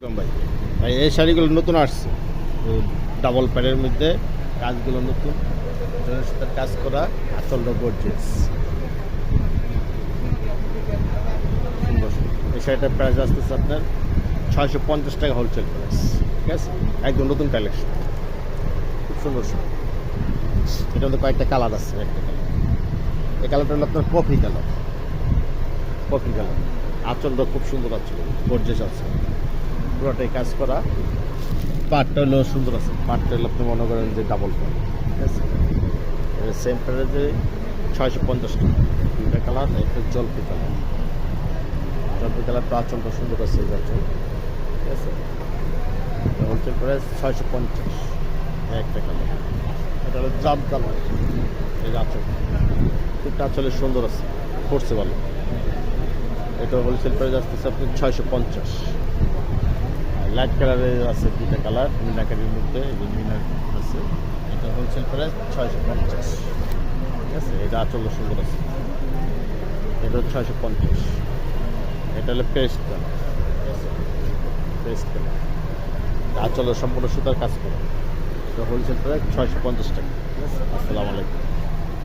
ভাই ভাই এই শাড়িগুলো নতুন আসছে ডাবল প্যাডের মধ্যে কাজগুলো নতুন সাথে কাজ করা আঁচলটা গর্জিয়াস সুন্দর এই শাড়িটার প্রাইস আসতেছে আপনার 650 টাকা হোলসেল প্রাইস। ঠিক আছে, একদম নতুন কালেকশন, খুব সুন্দর শাড়ি। এটা মধ্যে কয়েকটা কালার আছে। একটা কালার, এই কালারটা হলো আপনার কফি কালার। কফি কালার আঁচলটা খুব সুন্দর আঁচল, গর্জিয়াস আছে, পুরোটাই কাজ করা। পাটটা হলো সুন্দর আছে, পাটটা হলো আপনি মনে করেন যে ডাবল পাট। ঠিক আছে, সেম প্রাইসে 650 টাকা। দুইটা কালার, একটা জলপি কালার। জলপি কালারটা আঁচলটা সুন্দর আছে, এই আঁচল। ঠিক আছে, হোলসেল প্রাইস 650। একটা কালার, এটা হলো জাম কালার। এই আঁচল, দুটো আঁচলের সুন্দর আছে, পড়ছে ভালো। এটা হোলসেল প্রাইস আসতেছে আপনি 650। লাইট কালারের আছে দুইটা কালার, মিনাকারির মধ্যে মিনার আছে। এটা হোলসেল প্রাইস 650। ঠিক আছে, এটা আচল সুন্দর আছে, এটা 650। এটা হলো পেস্ট কালার। ঠিক আছে, পেস্ট কালার আচল সম্পূর্ণ সুতার কাজ করে। এটা হোলসেল প্রাইস 650 টাকা। ঠিক আছে, আসসালামু আলাইকুম।